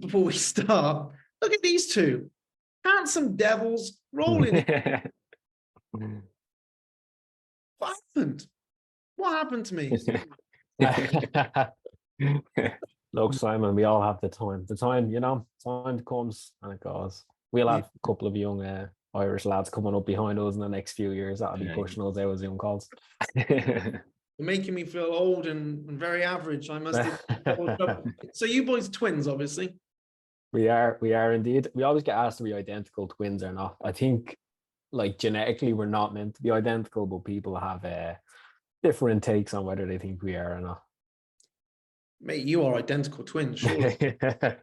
before we start. Look at these two handsome devils rolling in. What happened? What happened to me? Look, Simon, we all have the time. The time, time comes and it goes. We'll have a couple of young Irish lads coming up behind us in the next few years. That'll be pushing us out as young calls. You're making me feel old and very average. I must have. So you boys are twins, obviously. We are indeed. We always get asked, are we identical twins or not? I think, like, genetically, we're not meant to be identical, but people have different takes on whether they think we are or not. Mate, you are identical twins, surely. Because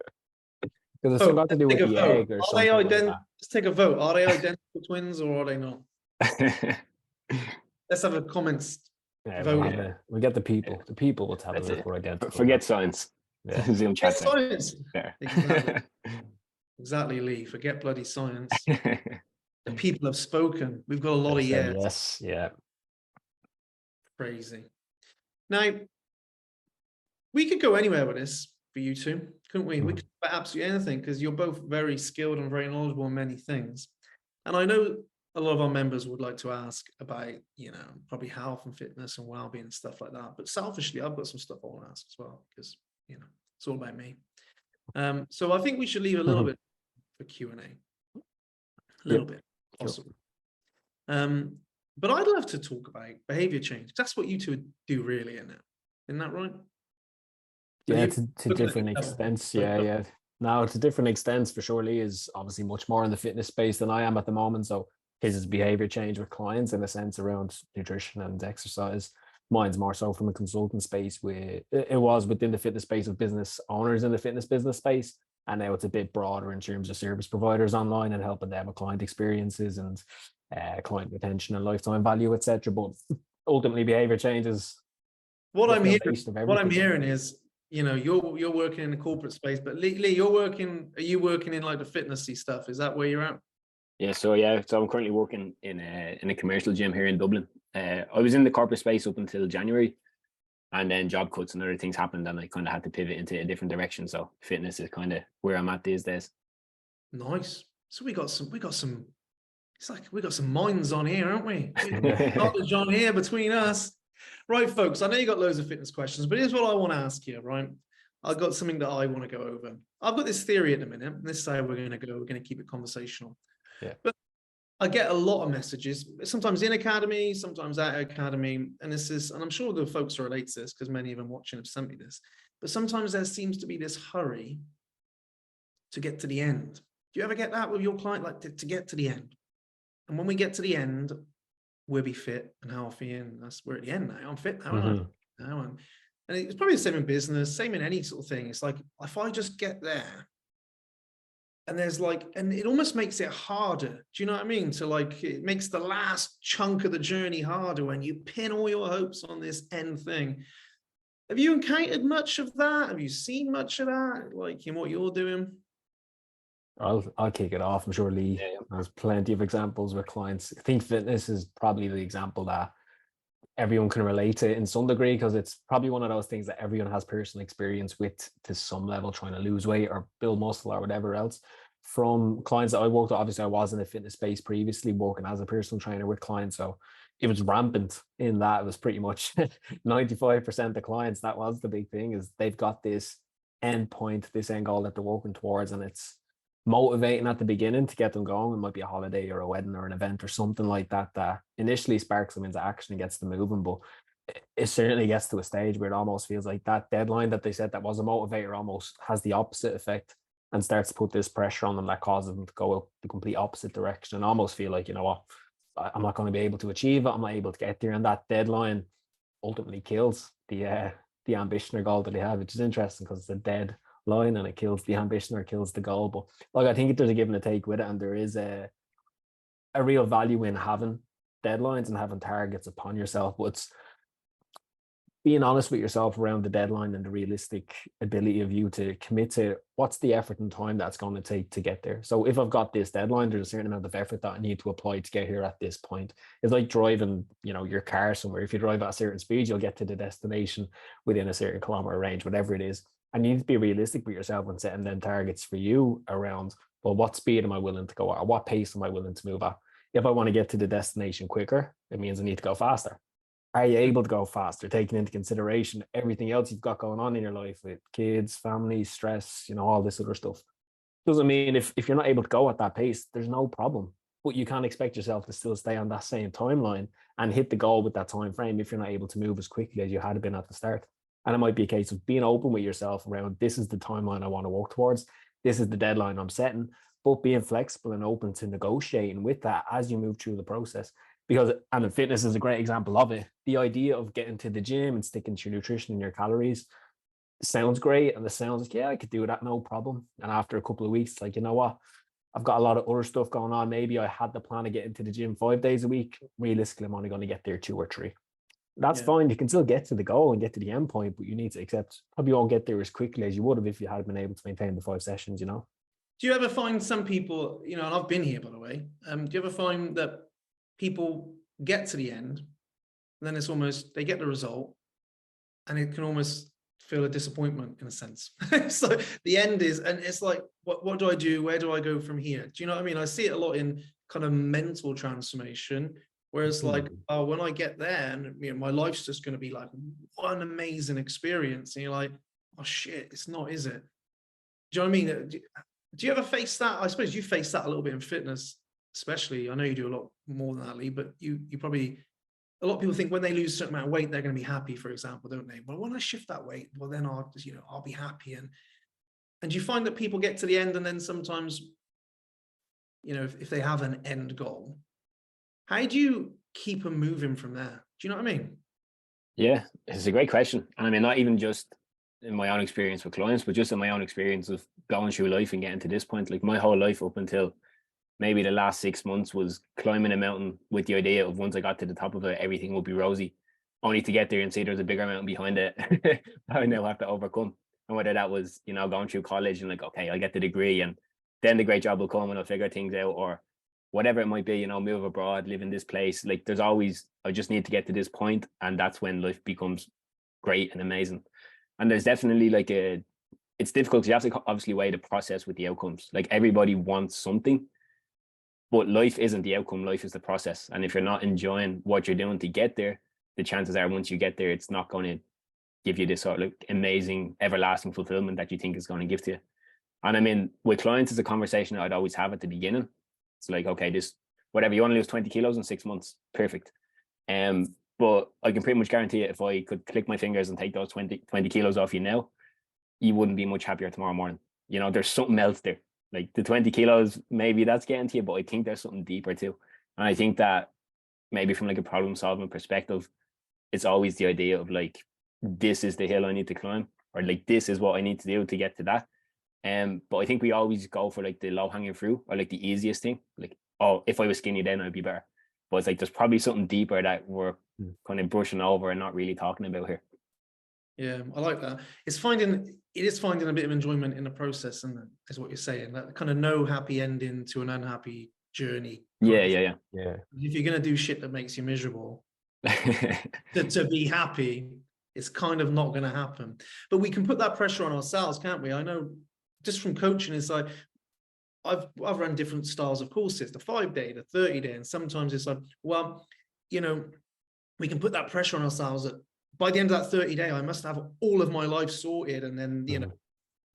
it's got to do with the egg or something. Let's take a vote. Are they identical twins or are they not? Let's have a comments. Yeah, we'll get the people. The people will tell us if we're identical. Forget science. Yeah. Zoom chat. Science. Yeah. Exactly, Lee. Forget bloody science. The people have spoken. We've got a lot of years. Yes, yeah. Crazy. Now, we could go anywhere with this for you two, couldn't we? We could talk about absolutely anything because you're both very skilled and very knowledgeable in many things. And I know a lot of our members would like to ask about, probably health and fitness and well-being and stuff like that. But selfishly, I've got some stuff I want to ask as well because, it's all about me. So I think we should leave a little bit for Q&A. A little bit, possible. But I'd love to talk about behavior change. That's what you two do, really, isn't it? Isn't that right? Yeah, to different extents. Yeah. Now, to different extents, for sure, Lee is obviously much more in the fitness space than I am at the moment. So his is behavior change with clients in a sense around nutrition and exercise. Mine's more so from a consultant space where it was within the fitness space of business owners in the fitness business space. And now it's a bit broader in terms of service providers online and helping them with client experiences and client retention and lifetime value, etc. But ultimately, behavior change is what I'm hearing is, you're working in the corporate space, but Lee, are you working in like the fitnessy stuff? Is that where you're at? Yeah, so I'm currently working in a commercial gym here in Dublin. I was in the corporate space up until January, and then job cuts and other things happened, and I kind of had to pivot into a different direction. So fitness is kind of where I'm at these days. Nice. So we got some. It's like we got some minds on here, aren't we? Knowledge on here between us. Right, folks, I know you got loads of fitness questions, but here's what I want to ask you, right? I've got something that I want to go over. I've got this theory at the minute, and this is how we're going to go. We're going to keep it conversational. Yeah. But I get a lot of messages, sometimes in academy, sometimes out of academy, and I'm sure the folks relate to this because many of them watching have sent me this, but sometimes there seems to be this hurry to get to the end. Do you ever get that with your client, like to get to the end? And when we get to the end, we'll be fit and healthy, and we're at the end now. I'm fit now. And it's probably the same in business, same in any sort of thing. It's like, if I just get there, and and it almost makes it harder. Do you know what I mean? So it makes the last chunk of the journey harder when you pin all your hopes on this end thing. Have you encountered much of that? Have you seen much of that, like in what you're doing? I'll kick it off. I'm sure Lee has plenty of examples with clients. I think fitness is probably the example that everyone can relate to in some degree, because it's probably one of those things that everyone has personal experience with to some level, trying to lose weight or build muscle or whatever else. From clients that I worked with, obviously I was in the fitness space previously, working as a personal trainer with clients. So it was rampant in that. It was pretty much 95% of clients. That was the big thing, is they've got this end point, this end goal that they're working towards, and it's motivating at the beginning to get them going. It might be a holiday or a wedding or an event or something like that that initially sparks them into action and gets them moving. But it certainly gets to a stage where it almost feels like that deadline that they said that was a motivator almost has the opposite effect and starts to put this pressure on them that causes them to go the complete opposite direction and almost feel like, I'm not going to be able to achieve it. I'm not able to get there. And that deadline ultimately kills the ambition or goal that they have, which is interesting because it's a dead line and it kills the ambition or kills the goal. But I think there's a give and a take with it, and there is a real value in having deadlines and having targets upon yourself. But it's being honest with yourself around the deadline and the realistic ability of you to commit to what's the effort and time that's going to take to get there. So if I've got this deadline, there's a certain amount of effort that I need to apply to get here at this point. It's like driving, your car somewhere. If you drive at a certain speed, you'll get to the destination within a certain kilometer range, whatever it is. And you need to be realistic with yourself when setting them targets for you around, well, what speed am I willing to go at? Or what pace am I willing to move at? If I want to get to the destination quicker, it means I need to go faster. Are you able to go faster, taking into consideration everything else you've got going on in your life with kids, family, stress, all this other stuff? Doesn't mean if you're not able to go at that pace, there's no problem. But you can't expect yourself to still stay on that same timeline and hit the goal with that time frame if you're not able to move as quickly as you had been at the start. And it might be a case of being open with yourself around, this is the timeline I want to work towards. This is the deadline I'm setting, but being flexible and open to negotiating with that as you move through the process. Because, and fitness is a great example of it. The idea of getting to the gym and sticking to your nutrition and your calories sounds great. And the sounds like, yeah, I could do that, no problem. And after a couple of weeks, like, you know what? I've got a lot of other stuff going on. Maybe I had the plan of getting to the gym 5 days a week. Realistically, I'm only going to get there 2 or 3. That's fine. You can still get to the goal and get to the end point, but you need to accept probably won't get there as quickly as you would have if you had been able to maintain the 5 sessions, Do you ever find some people, and I've been here, by the way, do you ever find that people get to the end and then it's almost, they get the result and it can almost feel a disappointment in a sense. So the end is, and it's like, what do I do? Where do I go from here? Do you know what I mean? I see it a lot in kind of mental transformation, where it's like, oh, when I get there and my life's just going to be like one amazing experience. And you're like, oh shit, it's not, is it? Do you know what I mean? Do you ever face that? I suppose you face that a little bit in fitness, especially. I know you do a lot more than that, Lee, but you probably, a lot of people think when they lose a certain amount of weight, they're going to be happy, for example, don't they? Well, when I shift that weight, well, then I'll be happy. And you find that people get to the end and then sometimes, if they have an end goal, how do you keep them moving from there? Do you know what I mean? Yeah, it's a great question. And I mean, not even just in my own experience with clients, but just in my own experience of going through life and getting to this point. Like my whole life up until maybe the last 6 months was climbing a mountain with the idea of once I got to the top of it, everything would be rosy, only to get there and see there's a bigger mountain behind it I now have to overcome. And whether that was, going through college and like, okay, I'll get the degree and then the great job will come and I'll figure things out, or whatever it might be, move abroad, live in this place. Like there's always, I just need to get to this point, and that's when life becomes great and amazing. And there's definitely it's difficult because you have to obviously weigh the process with the outcomes. Like everybody wants something, but life isn't the outcome, life is the process. And if you're not enjoying what you're doing to get there, the chances are once you get there, it's not going to give you this sort of amazing, everlasting fulfillment that you think is going to give to you. And I mean, with clients, it's a conversation that I'd always have at the beginning. It's like, okay, this, whatever, you want to lose 20 kilos in 6 months, perfect. But I can pretty much guarantee it, if I could click my fingers and take those 20 kilos off you now, you wouldn't be much happier tomorrow morning. There's something else there. Like the 20 kilos, maybe that's getting to you, but I think there's something deeper too. And I think that maybe from a problem solving perspective, it's always the idea of this is the hill I need to climb, or this is what I need to do to get to that. But I think we always go for the low hanging fruit, or the easiest thing. Oh, if I was skinny, then I'd be better. But it's there's probably something deeper that we're kind of brushing over and not really talking about here. Yeah, I like that. It is finding a bit of enjoyment in the process, and is what you're saying. That kind of no happy ending to an unhappy journey. Yeah. If you're going to do shit that makes you miserable, to be happy, it's kind of not going to happen. But we can put that pressure on ourselves, can't we? I know just from coaching, it's like I've run different styles of courses, the 5-day, the 30-day, and sometimes it's like, well, we can put that pressure on ourselves that by the end of that 30-day, I must have all of my life sorted. And then,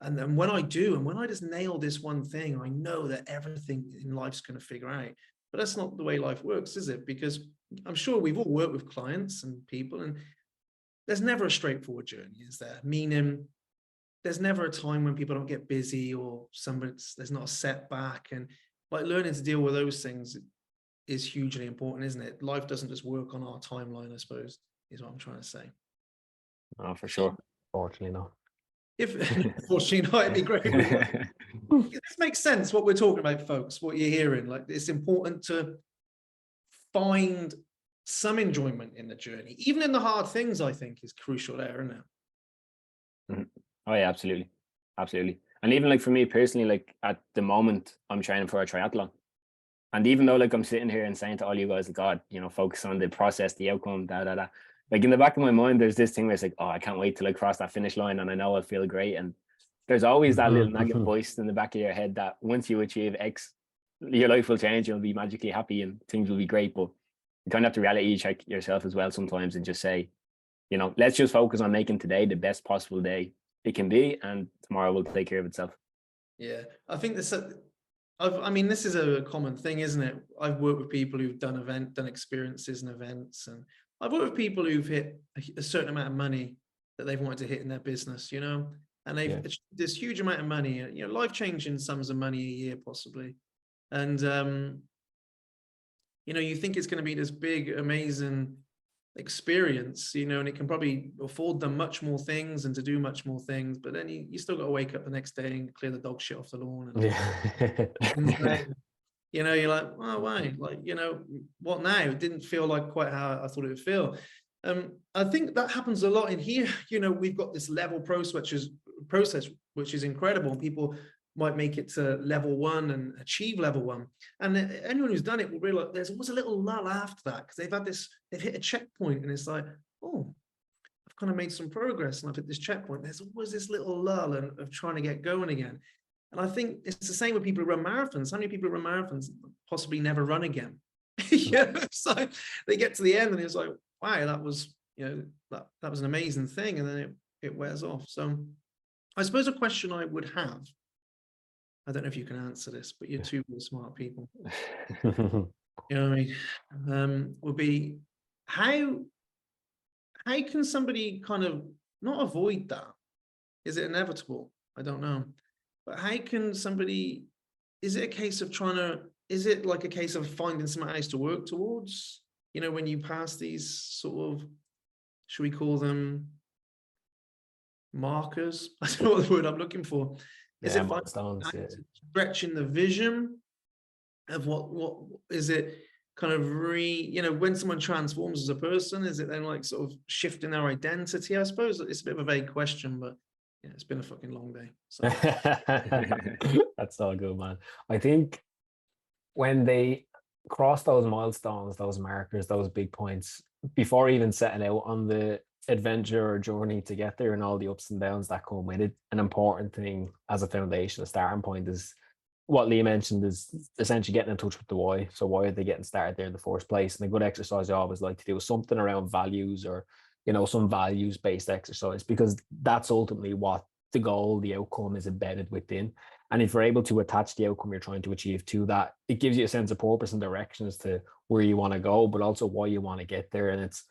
and then when I do, and when I just nail this one thing, I know that everything in life's going to figure out. But that's not the way life works, is it? Because I'm sure we've all worked with clients and people, and there's never a straightforward journey, is there? Meaning there's never a time when people don't get busy or there's not a setback. And learning to deal with those things is hugely important, isn't it? Life doesn't just work on our timeline, I suppose, is what I'm trying to say. Oh, for sure. Fortunately not. Fortunately not, it'd be great. This makes sense what we're talking about, folks, what you're hearing. It's important to find some enjoyment in the journey, even in the hard things. I think is crucial there, isn't it? Oh yeah, absolutely. And even for me personally, at the moment I'm training for a triathlon, and even though I'm sitting here and saying to all you guys, God, focus on the process, the outcome, like in the back of my mind, there's this thing where it's like, oh, I can't wait till I cross that finish line and I know I'll feel great. And there's always that little nagging voice in the back of your head that once you achieve X, your life will change, you'll be magically happy and things will be great. But you kind of have to reality check yourself as well sometimes and just say, you know, let's just focus on making today the best possible day it can be, and tomorrow will take care of itself. Yeah, I think this. I mean, this is a common thing, isn't it? I've worked with people who've done experiences and events, and I've worked with people who've hit a certain amount of money that they've wanted to hit in their business, you know, and they've achieved this huge amount of money, you know, life-changing sums of money a year possibly, and you know, you think it's going to be this big, amazing experience, you know, and it can probably afford them much more things and to do much more things, but then you still got to wake up the next day and clear the dog shit off the lawn. And, you know, you're like, oh, why? Like, you know, what now? It didn't feel like quite how I thought it would feel. I think that happens a lot in here. You know, we've got this level process, which is incredible. People might make it to level 1 and achieve level 1. And anyone who's done it will realize there's always a little lull after that, because they've hit a checkpoint and it's like, oh, I've kind of made some progress and I've hit this checkpoint. There's always this little lull of trying to get going again. And I think it's the same with people who run marathons. How many people who run marathons possibly never run again? Yeah, so they get to the end and it's like, wow, that was, you know, that was an amazing thing. And then it wears off. So I suppose a question I would have, I don't know if you can answer this, but you're two really smart people. You know what I mean? Would be how can somebody kind of not avoid that? Is it inevitable? I don't know. But how can somebody, is it a case of is it like a case of finding something else to work towards? You know, when you pass these sort of, should we call them markers? I don't know what the word I'm looking for. Is it stretching the vision of what is it kind of you know, when someone transforms as a person, is it then like sort of shifting their identity? I suppose it's a bit of a vague question, but yeah, it's been a fucking long day. So. That's all good, man. I think when they cross those milestones, those markers, those big points, before even setting out on the adventure or journey to get there and all the ups and downs that come with it, an important thing as a foundation, a starting point, is what Lee mentioned, is essentially getting in touch with the why. So why are they getting started there in the first place? And a good exercise I always like to do is something around values, or, you know, some values based exercise, because that's ultimately what the goal, the outcome is embedded within. And if you're able to attach the outcome you're trying to achieve to that, it gives you a sense of purpose and direction as to where you want to go, but also why you want to get there. And it's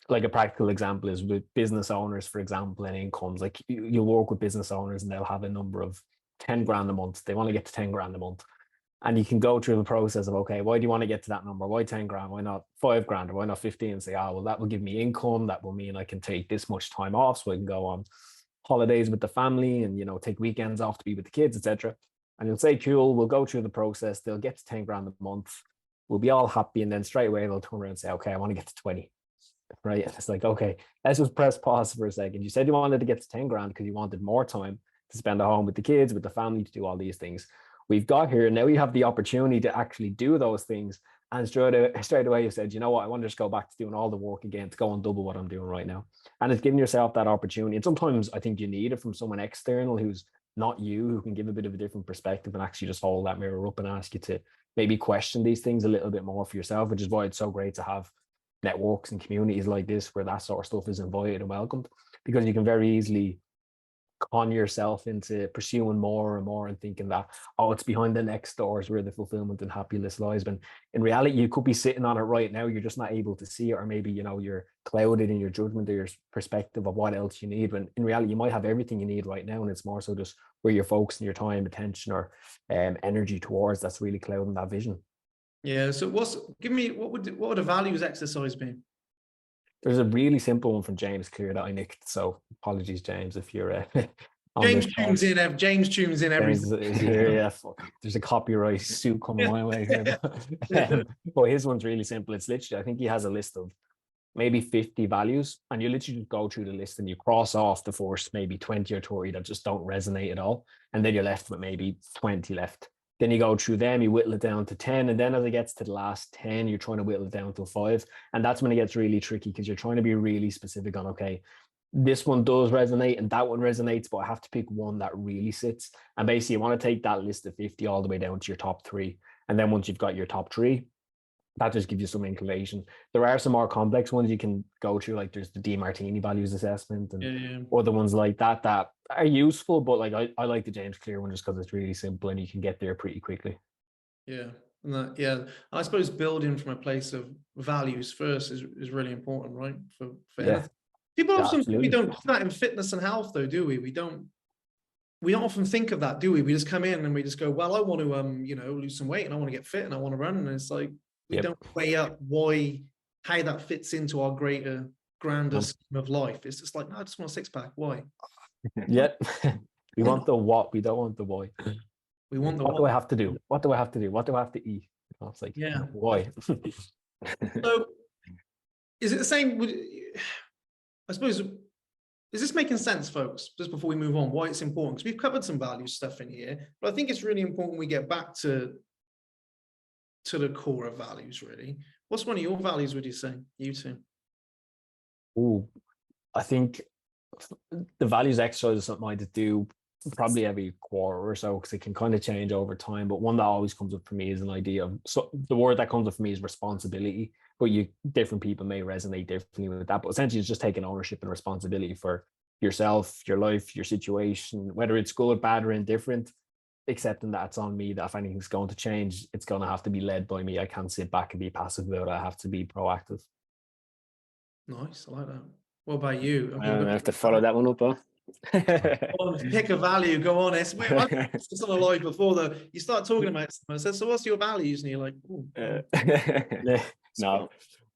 like, a practical example is with business owners, for example, and incomes. Like you'll work with business owners and they'll have a number of 10 grand a month. They want to get to 10 grand a month. And you can go through the process of, okay, why do you want to get to that number? Why 10 grand? Why not 5 grand? Or why not 15? And say, well, that will give me income. That will mean I can take this much time off so I can go on holidays with the family and, you know, take weekends off to be with the kids, etc. And you'll say, cool, we'll go through the process. They'll get to 10 grand a month. We'll be all happy. And then straight away they'll turn around and say, okay, I want to get to 20. Right. And it's like, okay, let's just press pause for a second. You said you wanted to get to 10 grand because you wanted more time to spend at home with the kids, with the family, to do all these things. We've got here. Now you have the opportunity to actually do those things. And straight away you said, you know what, I want to just go back to doing all the work again, to go and double what I'm doing right now. And it's giving yourself that opportunity. And sometimes I think you need it from someone external who's not you, who can give a bit of a different perspective and actually just hold that mirror up and ask you to maybe question these things a little bit more for yourself, which is why it's so great to have networks and communities like this where that sort of stuff is invited and welcomed, because you can very easily con yourself into pursuing more and more and thinking that, oh, it's behind the next doors where the fulfillment and happiness lies. But in reality, you could be sitting on it right now. You're just not able to see it, or maybe, you know, you're clouded in your judgment or your perspective of what else you need, when in reality you might have everything you need right now, and it's more so just where you're focusing your time, attention, or energy towards that's really clouding that vision. Yeah. So what would a values exercise be? There's a really simple one from James Clear that I nicked. So apologies, James, if you're James tunes in every James here, yeah. There's a copyright suit coming my way here. But his one's really simple. It's literally, I think he has a list of maybe 50 values, and you literally just go through the list and you cross off the first maybe 20 or 30 that just don't resonate at all. And then you're left with maybe 20 left. Then you go through them, you whittle it down to 10. And then as it gets to the last 10, you're trying to whittle it down to 5. And that's when it gets really tricky because you're trying to be really specific on, okay, this one does resonate and that one resonates, but I have to pick one that really sits. And basically, you want to take that list of 50 all the way down to your top 3. And then once you've got your top 3, that just gives you some inclination. There are some more complex ones you can go through, like there's the DiMartini values assessment and other ones like that that are useful, but like I like the James Clear one just because it's really simple and you can get there pretty quickly. Yeah. And that, yeah, I suppose building from a place of values first is really important, right? For anything. People often we don't do that in fitness and health, though, do we? We don't often think of that, do we? We just come in and we just go, well, I want to lose some weight and I want to get fit and I want to run, and it's like we don't weigh up how that fits into our grander scheme of life. It's just like, no, I just want a 6-pack. Why? Yep. We want the what, we don't want the why. We want the what do I have to do? What do I have to do? What do I have to eat? It's like, why? So is it the same? I suppose, is this making sense, folks? Just before we move on, why it's important? Because we've covered some value stuff in here, but I think it's really important we get back to the core of values, really. What's one of your values, would you say, you two? Oh, I think the values exercise is something I do probably every quarter or so because it can kind of change over time. But one that always comes up for me is an idea of, so the word that comes up for me is responsibility, but different people may resonate differently with that. But essentially it's just taking ownership and responsibility for yourself, your life, your situation, whether it's good, bad, or indifferent, accepting that it's on me, that if anything's going to change, it's going to have to be led by me. I can't sit back and be passive about it. I have to be proactive. Nice, I like that. What about you? I have to follow that one up, huh? Pick a value, go on. It's on a live before you start talking about someone says, so what's your values? And you're like, no.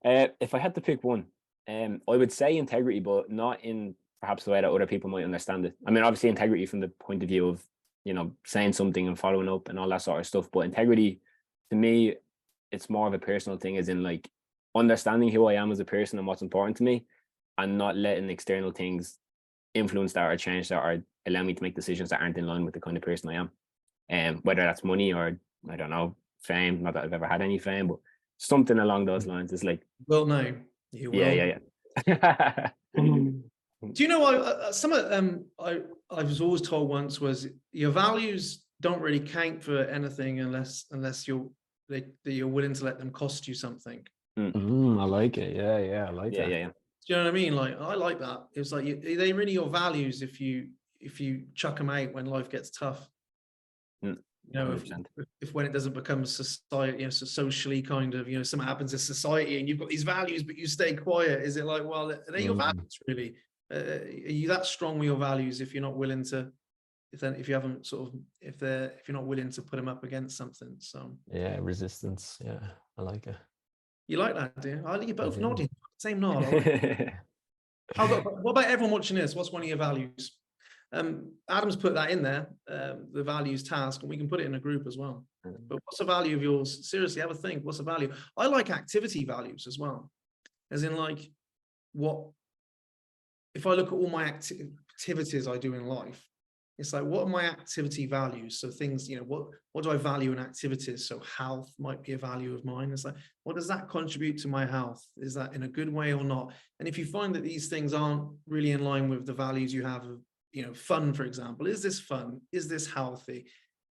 If I had to pick one, I would say integrity, but not in perhaps the way that other people might understand it. I mean, obviously integrity from the point of view of, saying something and following up and all that sort of stuff. But integrity, to me, it's more of a personal thing, as in like understanding who I am as a person and what's important to me, and not letting external things influence that or change that or allow me to make decisions that aren't in line with the kind of person I am. Whether that's money or, I don't know, fame, not that I've ever had any fame, but something along those lines. Is like, well, no, you will. Yeah. Do you know I was always told once was your values don't really count for anything unless you're willing to let them cost you something. I like it. Yeah, I like that. Yeah. Do you know what I mean? Like, I like that. It's like, are they really your values if you chuck them out when life gets tough? If when it doesn't become society, socially kind of, something happens in society and you've got these values, but you stay quiet. Is it like, well, are they your values really? Are you that strong with your values if you're not willing to, if you're not willing to put them up against something? So yeah, resistance. Yeah, I like it. You like that, do you? I think you're both nodding. Same nod. What about everyone watching this? What's one of your values? Adam's put that in there, the values task, and we can put it in a group as well. But what's a value of yours? Seriously, have a think. What's a value? I like activity values as well. As in, like, if I look at all my activities I do in life, it's like, what are my activity values? So things, what do I value in activities? So health might be a value of mine. It's like, what does that contribute to my health? Is that in a good way or not? And if you find that these things aren't really in line with the values you have of, fun, for example, is this fun? Is this healthy?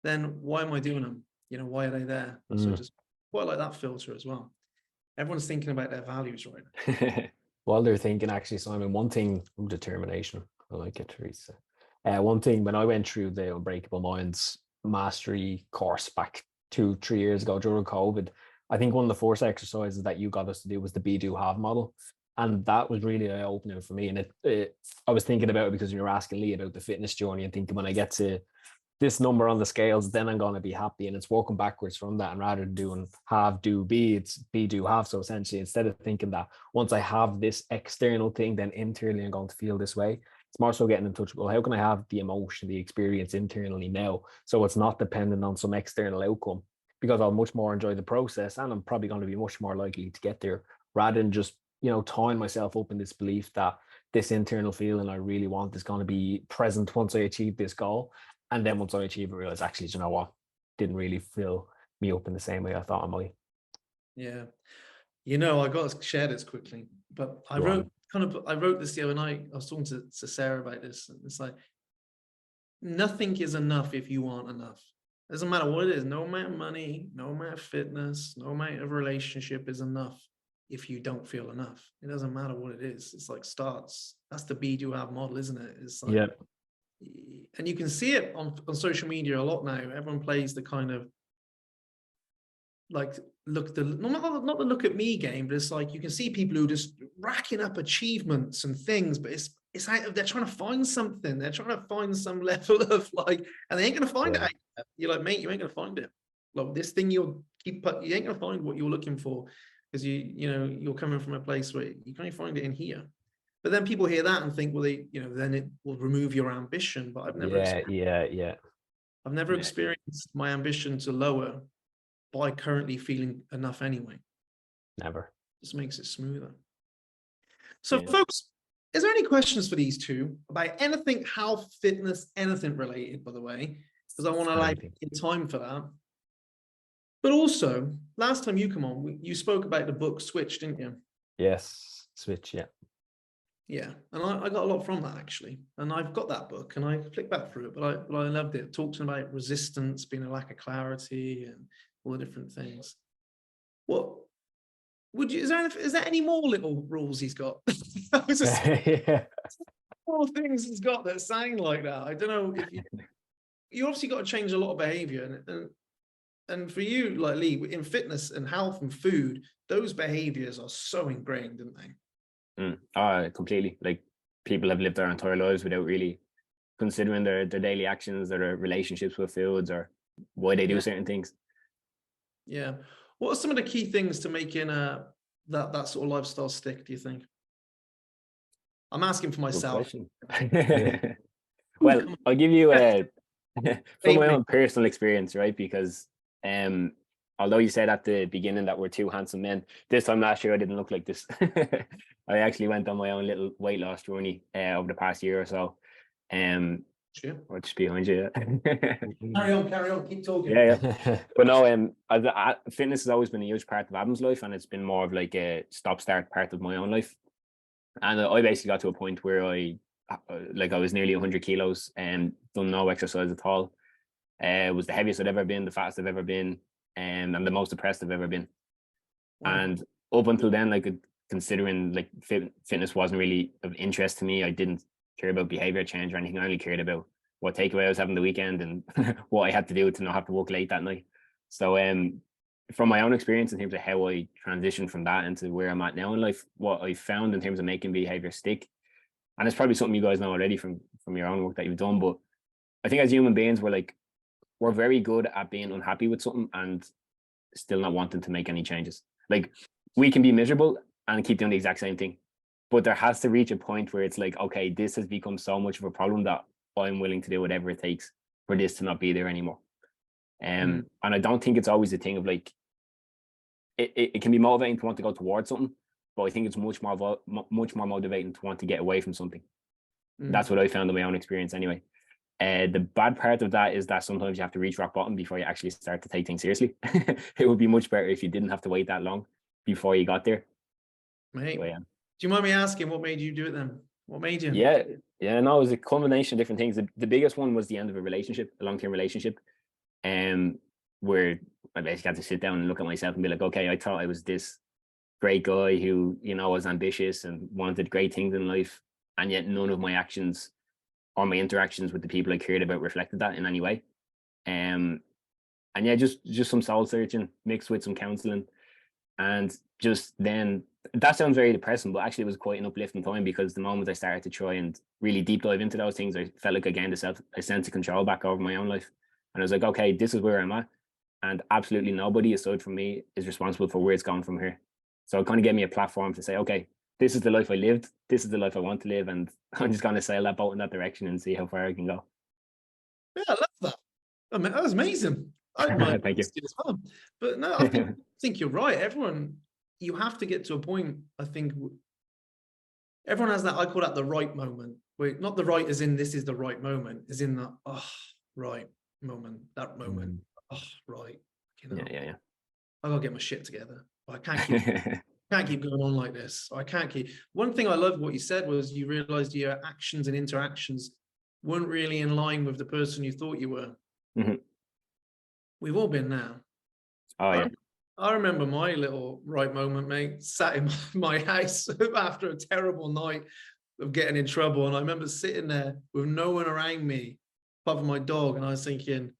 Then why am I doing them? Why are they there? So just quite like that filter as well. Everyone's thinking about their values right now. While they're thinking, actually, Simon, one thing, determination. I like it, Teresa. One thing, when I went through the Unbreakable Minds mastery course back 2-3 years ago during COVID, I think one of the first exercises that you got us to do was the be, do, have model. And that was really eye-opening for me. And I was thinking about it because you were asking Lee about the fitness journey and thinking, when I get to this number on the scales, then I'm going to be happy. And it's working backwards from that. And rather than doing have, do, be, it's be, do, have. So essentially, instead of thinking that once I have this external thing, then internally I'm going to feel this way, it's more so getting in touch with, well, how can I have the emotion, the experience internally now? So it's not dependent on some external outcome, because I'll much more enjoy the process and I'm probably going to be much more likely to get there, rather than just, tying myself up in this belief that this internal feeling I really want is going to be present once I achieve this goal. And then once I achieve it, realize, actually, you know what? didn't really fill me up in the same way I thought I might. Yeah. You know, I got to share this quickly, but I wrote this the other night. I was talking to Sarah about this. And it's like, nothing is enough if you aren't enough. Doesn't matter what it is. No amount of money, no amount of fitness, no amount of relationship is enough if you don't feel enough. It doesn't matter what it is. It's like starts. That's the be do have model, isn't it? It's like, Yeah. And you can see it on social media a lot now. Everyone plays the kind of like not the look at me game, but it's like you can see people who are just racking up achievements and things, but it's like they're trying to find something. They're trying to find some level of like, and they ain't gonna find it. You're like, mate, you ain't gonna find it. Like this thing you ain't gonna find what you're looking for because you're coming from a place where you can't find it in here. But then people hear that and think, well, then it will remove your ambition. But I've never experienced my ambition to lower by currently feeling enough anyway. Never. Just makes it smoother. So folks, is there any questions for these two about anything health, fitness, anything related, by the way? Because I want to allow time for that. But also, last time you come on, you spoke about the book Switch, didn't you? Yes, Switch, yeah. Yeah, and I got a lot from that actually. And I've got that book and I flicked back through it, but I loved it. It talks about resistance, being a lack of clarity and all the different things. What would you, is there any more little rules he's got? More things he's got that sound like that. I don't know if you obviously got to change a lot of behavior and for you, like Lee, in fitness and health and food, those behaviors are so ingrained, aren't they? Completely. Like people have lived their entire lives without really considering their daily actions, their relationships with foods, or why they do certain things. Yeah. What are some of the key things to making that sort of lifestyle stick, do you think? I'm asking for myself. Well, I'll give you from my own personal experience, right? Because although you said at the beginning that we're two handsome men, this time last year I didn't look like this. I actually went on my own little weight loss journey over the past year or so. Or just behind you. Carry on, keep talking. Yeah. But no, fitness has always been a huge part of Adam's life, and it's been more of like a stop-start part of my own life. And I basically got to a point where I was nearly 100 kilos and done no exercise at all. It was the heaviest I've ever been, the fattest I've ever been, and the most depressed I've ever been. Wow. And up until then, like considering like fitness wasn't really of interest to me, I didn't care about behavior change or anything. I only cared about what takeaway I was having the weekend and what I had to do to not have to work late that night. So from my own experience in terms of how I transitioned from that into where I'm at now in life, what I found in terms of making behavior stick, and it's probably something you guys know already from your own work that you've done, but I think as human beings, we're very good at being unhappy with something and still not wanting to make any changes. Like we can be miserable and keep doing the exact same thing, but there has to reach a point where it's like, okay, this has become so much of a problem that I'm willing to do whatever it takes for this to not be there anymore. And I don't think it's always a thing of like, it can be motivating to want to go towards something, but I think it's much more motivating to want to get away from something. That's what I found in my own experience anyway. The bad part of that is that sometimes you have to reach rock bottom before you actually start to take things seriously. It would be much better if you didn't have to wait that long before you got there. Mate, do you mind me asking what made you do it then? What made you? Yeah, no, it was a combination of different things. The biggest one was the end of a relationship, a long-term relationship, where I basically had to sit down and look at myself and be like, okay, I thought I was this great guy who, was ambitious and wanted great things in life, and yet none of my actions or my interactions with the people I cared about reflected that in any way. And yeah, just some soul searching mixed with some counseling, and just then that sounds very depressing, but actually it was quite an uplifting time, because the moment I started to try and really deep dive into those things, I felt like I gained a sense of control back over my own life. And I was like, okay, this is where I'm at, and absolutely nobody aside from me is responsible for where it's going from here. So it kind of gave me a platform to say, okay, this is the life I lived, this is the life I want to live, and I'm just going to sail that boat in that direction and see how far I can go. Yeah, I love that. I mean, that was amazing. Thank you. As well. But no, I think you're right. Everyone, you have to get to a point, I think everyone has that, I call that the right moment. Wait, not the right as in this is the right moment, as in the right moment, that moment. to get my shit together. I can't keep going on like this. I can't keep. One thing I loved what you said was you realized your actions and interactions weren't really in line with the person you thought you were. Mm-hmm. We've all been there. Oh yeah. I remember my little right moment, mate, sat in my house after a terrible night of getting in trouble. And I remember sitting there with no one around me, apart from my dog. And I was thinking,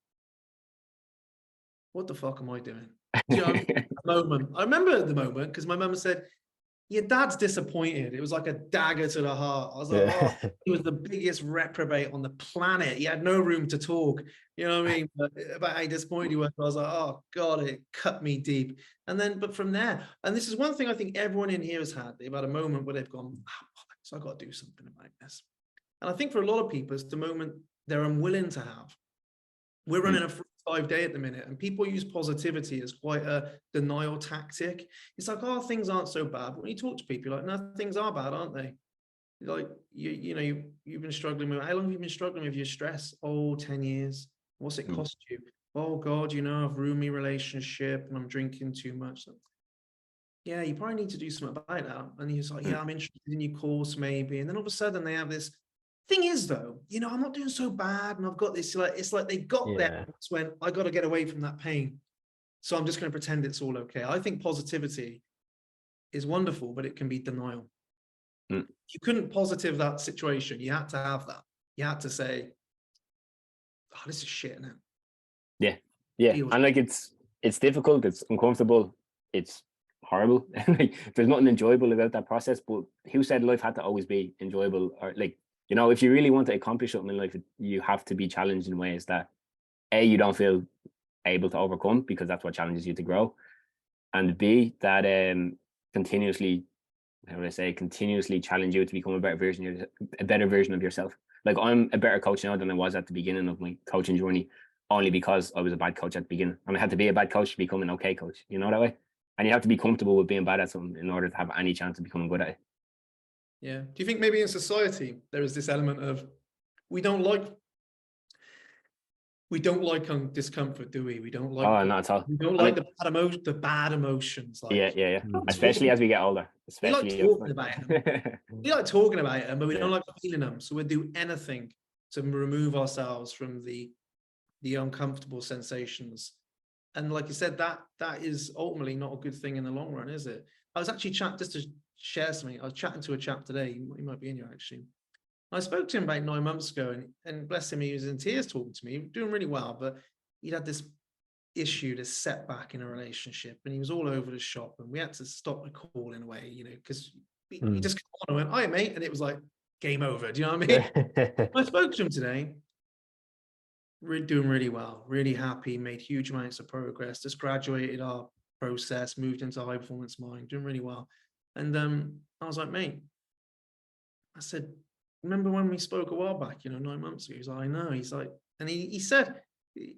what the fuck am I doing? Do you know, moment. I remember the moment because my mum said, your dad's disappointed. It was like a dagger to the heart. I was like, oh, he was the biggest reprobate on the planet. He had no room to talk. You know what I mean? But about how disappointed he was. I was like, oh God, it cut me deep. And then, but from there, and this is one thing I think everyone in here has had. They've had a moment where they've gone, so I've got to do something about this. And I think for a lot of people, it's the moment they're unwilling to have. We're running a 5-day at the minute, and people use positivity as quite a denial tactic. It's like, oh, things aren't so bad. When you talk to people, you're like, no, things are bad, aren't they? You're like, you've been struggling with, how long have you been struggling with your stress? Oh, 10 years. What's it cost you? Oh God, I've ruined my relationship and I'm drinking too much. So, yeah, you probably need to do something about that. And he's like, yeah, I'm interested in your course maybe. And then all of a sudden they have this. Thing is though, I'm not doing so bad and I've got this, like, it's like they got there. That's when I got to get away from that pain. So I'm just going to pretend it's all okay. I think positivity is wonderful, but it can be denial. You couldn't positive that situation. You had to have that. You had to say, oh, this is shit now. Yeah. And like, it's difficult. It's uncomfortable. It's horrible. Like, there's nothing enjoyable about that process, but who said life had to always be enjoyable? Or like, if you really want to accomplish something in life, you have to be challenged in ways that A, you don't feel able to overcome, because that's what challenges you to grow. And B, that continuously challenge you to become a better version of yourself. Like, I'm a better coach now than I was at the beginning of my coaching journey, only because I was a bad coach at the beginning. And I had to be a bad coach to become an okay coach, that way. And you have to be comfortable with being bad at something in order to have any chance of becoming good at it. Yeah. Do you think maybe in society there is this element of we don't like discomfort, do we? We don't like. Oh, not at all. We don't like the bad emotions. Like, yeah. Especially as we get older. Especially we like talking about them. We like talking about them, but we don't like feeling them. So we'll do anything to remove ourselves from the uncomfortable sensations. And like you said, that is ultimately not a good thing in the long run, is it? I was actually just to share something. I was chatting to a chap today. He might be in here actually. I spoke to him about 9 months ago, and bless him, he was in tears talking to me, doing really well, but he'd had this issue, this setback in a relationship, and he was all over the shop, and we had to stop the call in a way, because he just came on and went, "Hi, mate," and it was like game over. Do you know what I mean? I spoke to him today. Doing really well, really happy, made huge amounts of progress, just graduated our process, moved into high performance mind, doing really well. And I was like, mate, I said, remember when we spoke a while back, 9 months ago? He's like, I know. He's like, and he said, do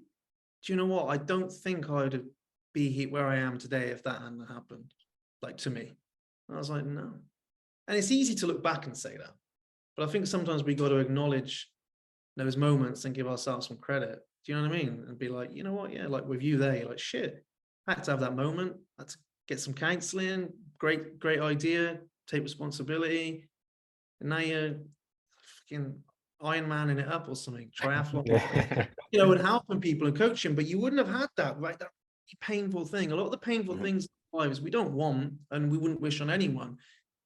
you know what? I don't think I would be here where I am today if that hadn't happened, like, to me. And I was like, no. And it's easy to look back and say that, but I think sometimes we got to acknowledge those moments and give ourselves some credit. Do you know what I mean? And be like, you know what? Yeah, like with you there, you're like, shit, I had to have that moment. I had to get some counseling. Great idea. Take responsibility. And now you're fucking Iron Man it up or something, triathlon, and helping people and coaching. But you wouldn't have had that, right? That painful thing. A lot of the painful things in our lives we don't want and we wouldn't wish on anyone,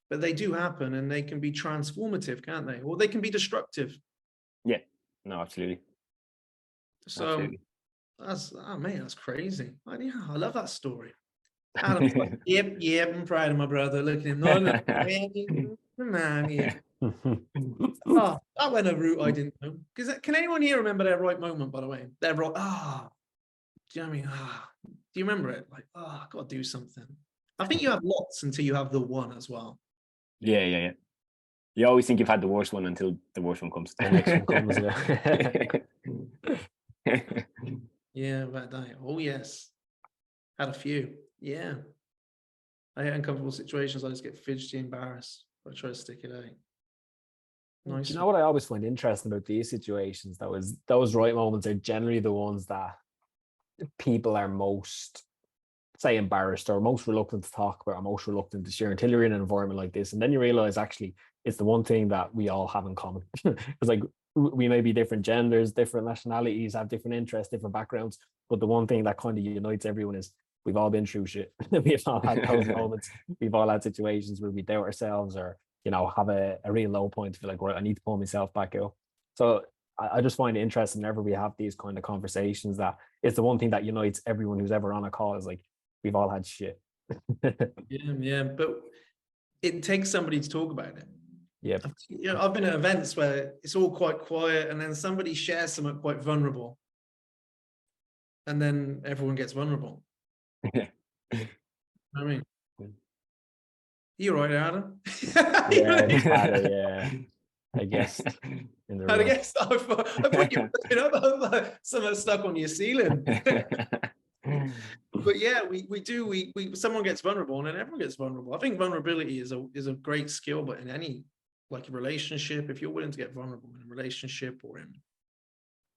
but they do happen and they can be transformative, can't they? Or they can be destructive. Yeah, no, absolutely. So absolutely. That's crazy. I love that story. Adam's like, yep, I'm proud of my brother. Look at him. Man, yeah. Oh, that went a route I didn't know. Because can anyone here remember their right moment, by the way? Their right, do you know what I mean? Do you remember it? Like, I've got to do something. I think you have lots until you have the one as well. Yeah. You always think you've had the worst one until the worst one comes. The next one comes, Yeah, about that. Oh, yes. Had a few. Yeah. I hate uncomfortable situations. I just get fidgety, embarrassed. I try to stick it out. Nice. You know what I always find interesting about these situations, those right moments are generally the ones that people are most say embarrassed or most reluctant to talk about or most reluctant to share until you're in an environment like this. And then you realize actually it's the one thing that we all have in common. It's like we may be different genders, different nationalities, have different interests, different backgrounds, but the one thing that kind of unites everyone is we've all been through shit. We've all had those moments. We've all had situations where we doubt ourselves or, you know, have a real low point to feel like, right, I need to pull myself back out. So I just find it interesting whenever we have these kind of conversations that it's the one thing that unites everyone who's ever on a call is like, we've all had shit. Yeah, but it takes somebody to talk about it. Yeah. You know, I've been at events where it's all quite quiet and then somebody shares something quite vulnerable. And then everyone gets vulnerable. You know what I mean? You right, Adam? Yeah, I guess. I guess I thought you were looking up something stuck on your ceiling. But yeah, we do. Someone gets vulnerable, and then everyone gets vulnerable. I think vulnerability is a great skill, but in any like a relationship, if you're willing to get vulnerable in a relationship or in,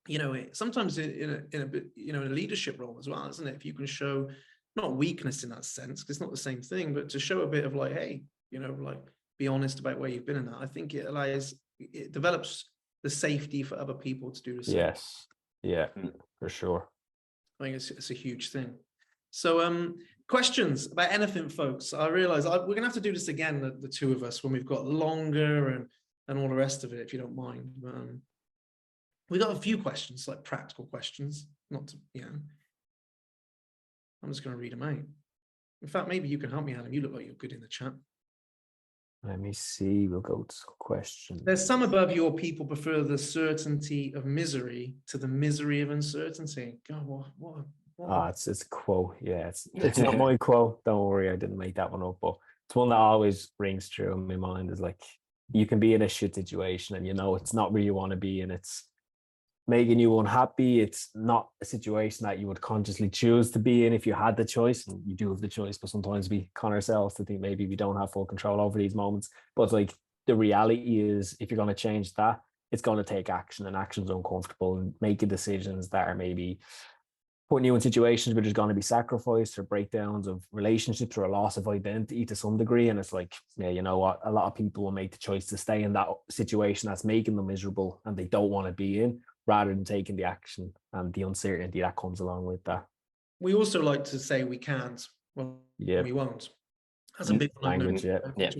you know, sometimes in a bit, you know, in a leadership role as well, isn't it? If you can show not weakness in that sense, because it's not the same thing, but to show a bit of like, hey, you know, like be honest about where you've been in that. I think it develops the safety for other people to do the same. Yes. Yeah, for sure. I think it's a huge thing. So questions about anything, folks. I realize we're gonna have to do this again, the two of us, when we've got longer and all the rest of it, if you don't mind. We got a few questions, like practical questions, not to, you know. I'm just gonna read them out. In fact, maybe you can help me, Adam. You look like you're good in the chat. Let me see. We'll go to questions. There's some above your people prefer the certainty of misery to the misery of uncertainty. God, what? It's a quote. Yeah, it's not my quote. Don't worry, I didn't make that one up, but it's one that always rings true in my mind. Is like you can be in a shit situation and you know it's not where you want to be and it's making you unhappy. It's not a situation that you would consciously choose to be in if you had the choice, and you do have the choice, but sometimes we con ourselves to think maybe we don't have full control over these moments. But it's like the reality is if you're going to change that, it's going to take action, and action's uncomfortable, and making decisions that are maybe putting you in situations where there's going to be sacrifice or breakdowns of relationships or a loss of identity to some degree. And it's like, yeah, you know what? A lot of people will make the choice to stay in that situation that's making them miserable and they don't want to be in, rather than taking the action and the uncertainty that comes along with that. We also like to say we can't. Well, yeah, we won't. That's a big language. Yeah.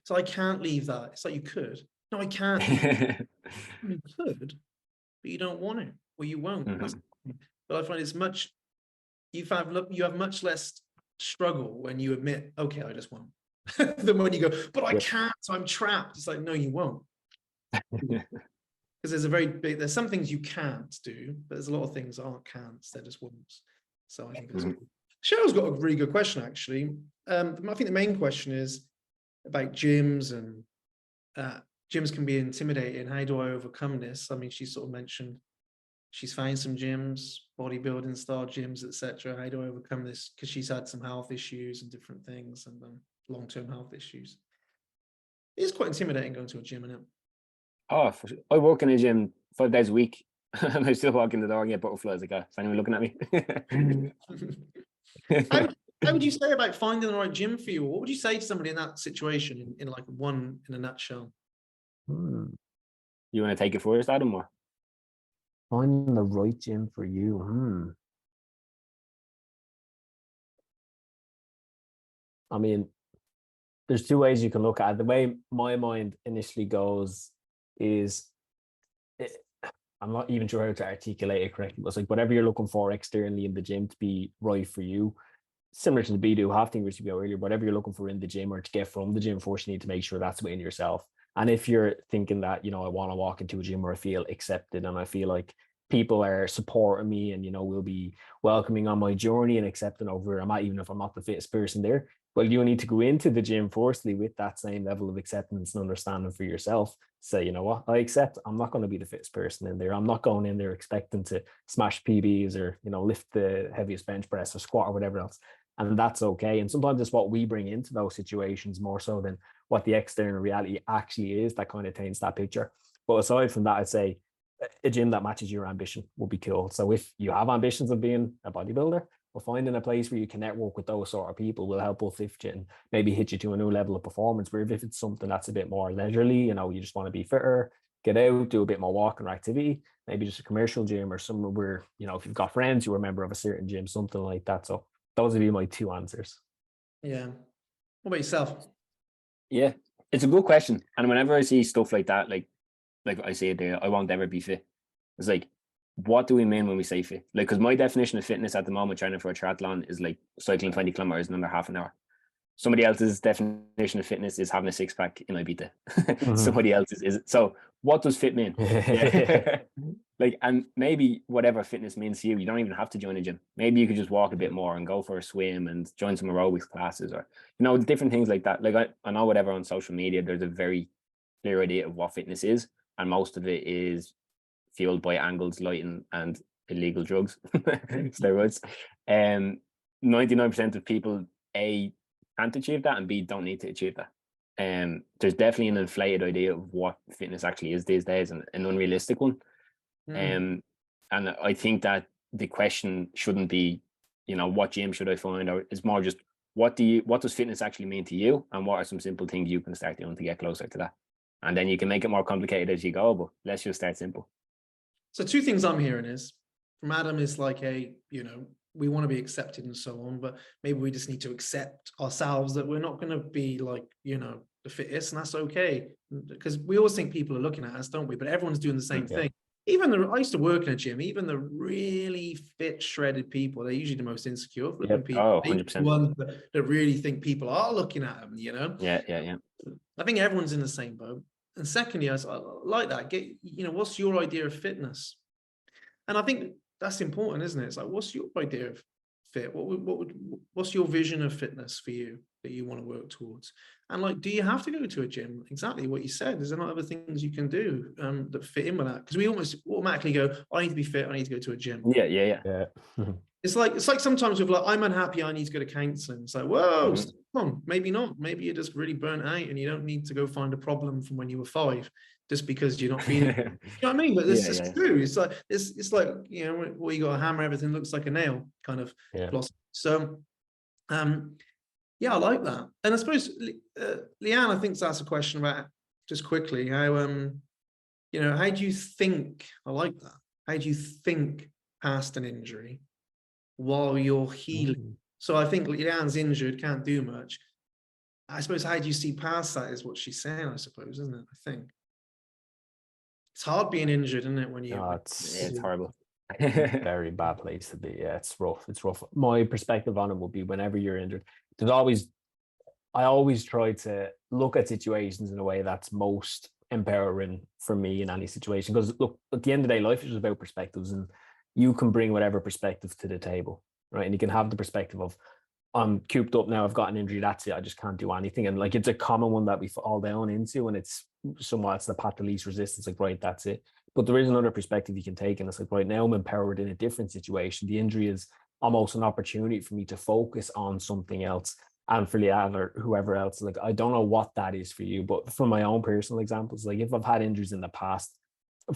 So I can't leave that. It's like you could. No, I can't. You could, but you don't want to, or you won't. But I find you have much less struggle when you admit, okay, I just won't, than when you go, but I can't, so I'm trapped. It's like, no, you won't. Because there's some things you can't do, but there's a lot of things that aren't can'ts, they're just won'ts. So I think it's good. Cheryl's got a really good question, actually. I think the main question is about gyms, and gyms can be intimidating. How do I overcome this? I mean, she sort of mentioned she's found some gyms, bodybuilding style gyms, etc. How do I overcome this? Because she's had some health issues and different things, and long-term health issues. It's quite intimidating going to a gym, isn't it? Oh, for sure. I work in a gym 5 days a week, and I still walk in the door and get butterflies. Like, is anyone looking at me? How would you say about finding the right gym for you? What would you say to somebody in that situation in a nutshell? You want to take it first, Adam? Or finding the right gym for you? I mean, there's two ways you can look at it. The way my mind initially goes is, I'm not even sure how to articulate it correctly, but it's like whatever you're looking for externally in the gym to be right for you, similar to the be-do have thing we spoke about earlier, whatever you're looking for in the gym or to get from the gym, first you need to make sure that's within yourself. And if you're thinking that, you know, I want to walk into a gym where I feel accepted and I feel like people are supporting me and, you know, will be welcoming on my journey and accepting of where I'm at, even if I'm not the fittest person there, well, you need to go into the gym firstly with that same level of acceptance and understanding for yourself. Say, you know what, I accept I'm not going to be the fittest person in there. I'm not going in there expecting to smash PBs or, you know, lift the heaviest bench press or squat or whatever else. And that's okay. And sometimes it's what we bring into those situations more so than what the external reality actually is that kind of taints that picture. But aside from that, I'd say a gym that matches your ambition would be cool. So if you have ambitions of being a bodybuilder, But finding a place where you can network with those sort of people will help uplift you and maybe hit you to a new level of performance. Where if it's something that's a bit more leisurely, you know, you just want to be fitter, get out, do a bit more walking or activity, maybe just a commercial gym or somewhere where, you know, if you've got friends who are a member of a certain gym, something like that. So those would be my two answers. Yeah. What about yourself? Yeah, it's a good question. And whenever I see stuff like that, like I say there, I won't ever be fit. It's like, what do we mean when we say fit? Like, because my definition of fitness at the moment, training for a triathlon, is like cycling 20 kilometers in under half an hour. Somebody else's definition of fitness is having a six pack in Ibiza. Somebody else's is. So what does fit mean? Yeah. Like, and maybe whatever fitness means to you, you don't even have to join a gym. Maybe you could just walk a bit more and go for a swim and join some aerobics classes, or, you know, different things like that. Like I know whatever on social media, there's a very clear idea of what fitness is. And most of it is fueled by angles, lighting, and illegal drugs, steroids. 99% of people, A, can't achieve that, and B, don't need to achieve that. There's definitely an inflated idea of what fitness actually is these days, and an unrealistic one. And I think that the question shouldn't be, you know, what gym should I find, or it's more just what does fitness actually mean to you, and what are some simple things you can start doing to get closer to that. And then you can make it more complicated as you go, but let's just start simple. So two things I'm hearing is from Adam is like you know, we want to be accepted and so on, but maybe we just need to accept ourselves that we're not going to be like, you know, the fittest, and that's okay. Because we always think people are looking at us, don't we? But everyone's doing the same thing. Even I used to work in a gym, even the really fit, shredded people, they're usually the most insecure flipping people. Oh, 100%. The ones that really think people are looking at them, you know? Yeah. I think everyone's in the same boat. And secondly, I like that. You know, what's your idea of fitness? And I think that's important, isn't it? It's like, what's your idea of fit? What's your vision of fitness for you that you want to work towards? And like, do you have to go to a gym? Exactly what you said. Is there not other things you can do that fit in with that? Because we almost automatically go, I need to be fit, I need to go to a gym. Yeah. It's like sometimes with like, I'm unhappy, I need to go to counseling. It's like, whoa, come on, maybe not. Maybe you're just really burnt out and you don't need to go find a problem from when you were 5 just because you're not feeling you know what I mean? But this is true. It's like it's like, you know, where you got a hammer, everything looks like a nail kind of philosophy. So yeah, I like that. And I suppose Leanne, I think, asked a question about, just quickly, how you know, how do you think, I like that, how do you think past an injury while you're healing? So I think Leanne's injured, can't do much. I suppose, how do you see past that is what she's saying, I suppose, isn't it? I think it's hard being injured, isn't it, when you it's horrible. Very bad place to be. Yeah, it's rough. My perspective on it would be, whenever you're injured, I always try to look at situations in a way that's most empowering for me in any situation. Because look, at the end of the day, life is about perspectives, and you can bring whatever perspective to the table, right? And you can have the perspective of, I'm cooped up now, I've got an injury, that's it, I just can't do anything. And like, it's a common one that we fall down into, and it's somewhat, it's the path of least resistance, like, right, that's it. But there is another perspective you can take, and it's like, right now I'm empowered in a different situation. The injury is almost an opportunity for me to focus on something else. And for Leanne or whoever else, like, I don't know what that is for you, but from my own personal examples, like, if I've had injuries in the past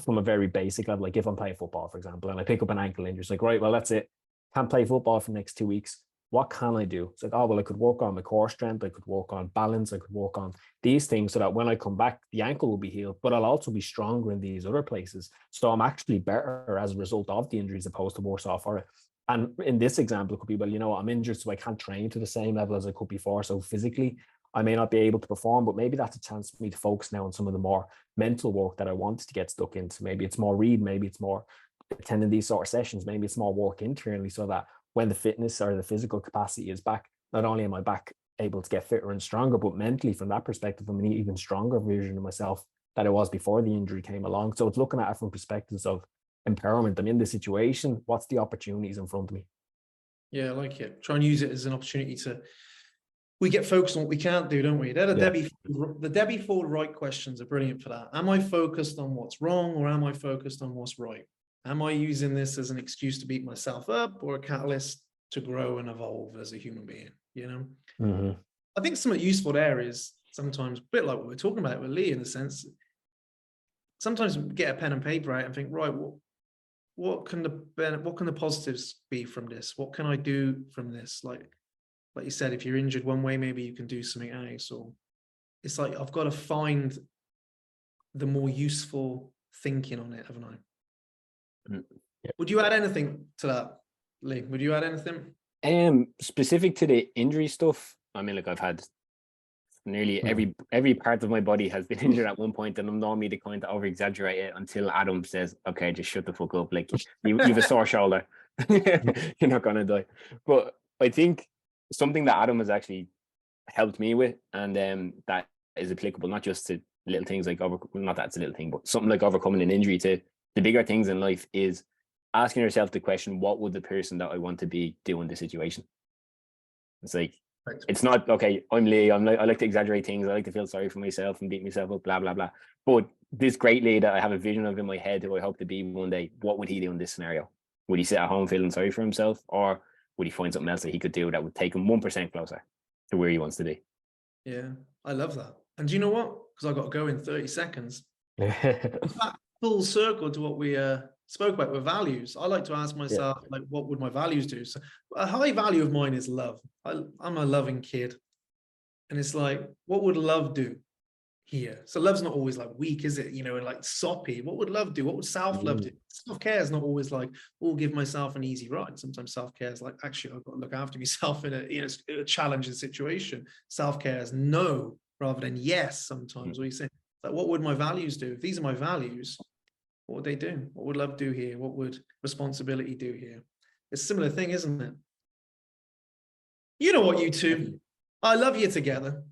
from a very basic level, like if I'm playing football, for example, and I pick up an ankle injury, it's like, right, well, that's it, can't play football for the next 2 weeks. What can I do? It's like, oh, well, I could work on my core strength, I could work on balance, I could work on these things, so that when I come back, the ankle will be healed, but I'll also be stronger in these other places. So I'm actually better as a result of the injury, as opposed to worse off for it. And in this example, it could be, well, you know, I'm injured, so I can't train to the same level as I could before. So physically, I may not be able to perform, but maybe that's a chance for me to focus now on some of the more mental work that I wanted to get stuck into. Maybe it's more read, maybe it's more attending these sort of sessions, maybe it's more work internally, so that when the fitness or the physical capacity is back, not only am I back able to get fitter and stronger, but mentally, from that perspective, I'm an even stronger version of myself that I was before the injury came along. So it's looking at it from perspectives of empowerment. I'm in this situation, what's the opportunities in front of me? Yeah, I like it. Try and use it as an opportunity to, we get focused on what we can't do, don't we? They're the Debbie Ford Wright questions are brilliant for that. Am I focused on what's wrong, or am I focused on what's right? Am I using this as an excuse to beat myself up, or a catalyst to grow and evolve as a human being? You know, I think something useful there is sometimes a bit like what we're talking about with Lee, in a sense. Sometimes get a pen and paper out and think, right, what can the positives be from this? What can I do from this? Like you said, if you're injured one way, maybe you can do something else, or it's like I've got to find the more useful thinking on it, haven't I? Yeah. Would you add anything to that, Lee? Would you add anything? Specific to the injury stuff, I mean, like I've had nearly every part of my body has been injured at one point, and I'm normally the kind to over exaggerate it until Adam says, "Okay, just shut the fuck up. Like you've a sore shoulder, you're not gonna die." But I think something that Adam has actually helped me with, and that is applicable not just to little things like not that it's a little thing, but something like overcoming an injury, to the bigger things in life, is asking yourself the question, what would the person that I want to be do in this situation? It's like, it's not, okay, I'm Lee, I like to exaggerate things, I like to feel sorry for myself and beat myself up, blah, blah, blah. But this great Lee that I have a vision of in my head who I hope to be one day, what would he do in this scenario? Would he sit at home feeling sorry for himself, or would he find something else that he could do that would take him 1% closer to where he wants to be? Yeah, I love that. And do you know what? Because I've got to go in 30 seconds. Full circle to what we spoke about with values. I like to ask myself, like, what would my values do? So a high value of mine is love. I'm a loving kid. And it's like, what would love do here? So love's not always like weak, is it? You know, and like soppy. What would love do? What would self-love do? Self-care is not always like, oh, give myself an easy ride. Sometimes self-care is like, actually, I've got to look after myself in a challenging situation. Self-care is no rather than yes sometimes. What you say, like, what would my values do? If these are my values, what would they do? What would love do here? What would responsibility do here? It's a similar thing, isn't it? You know what, you two? I love you together.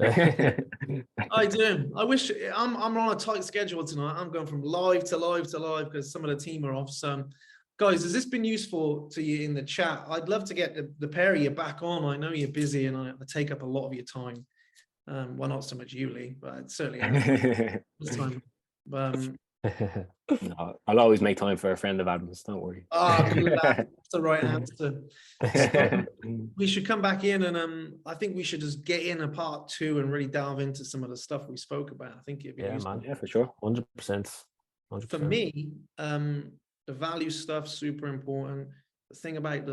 I do. I wish I'm on a tight schedule tonight. I'm going from live to live to live because some of the team are off. So, guys, has this been useful to you in the chat? I'd love to get the pair of you back on. I know you're busy and I take up a lot of your time. Well, not so much you, Lee, but certainly this time. No, I'll always make time for a friend of Adam's. Don't worry. That's the right answer. So we should come back in, and I think we should just get in a part 2 and really delve into some of the stuff we spoke about. I think it'd be useful. Man. Yeah, for sure. 100%. For me, the value stuff super important. The thing about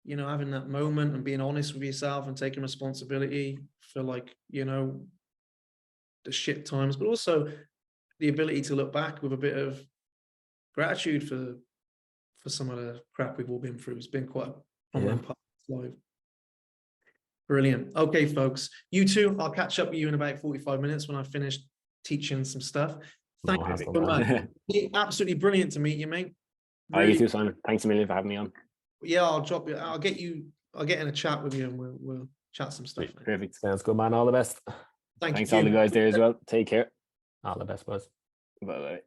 having that moment and being honest with yourself and taking responsibility for, like, the shit times, but also the ability to look back with a bit of gratitude for some of the crap we've all been through. It's been quite a prominent part of life. Brilliant. Okay, folks, you two, I'll catch up with you in about 45 minutes when I've finished teaching some stuff. Thank you so much. Absolutely brilliant to meet you, mate. Really, you too, Simon. Thanks a million for having me on. Yeah, I'll get in a chat with you and we'll chat some stuff. Perfect. Sounds good, man. All the best. Thanks all the guys there as well. Take care. All the best, boys. Bye-bye.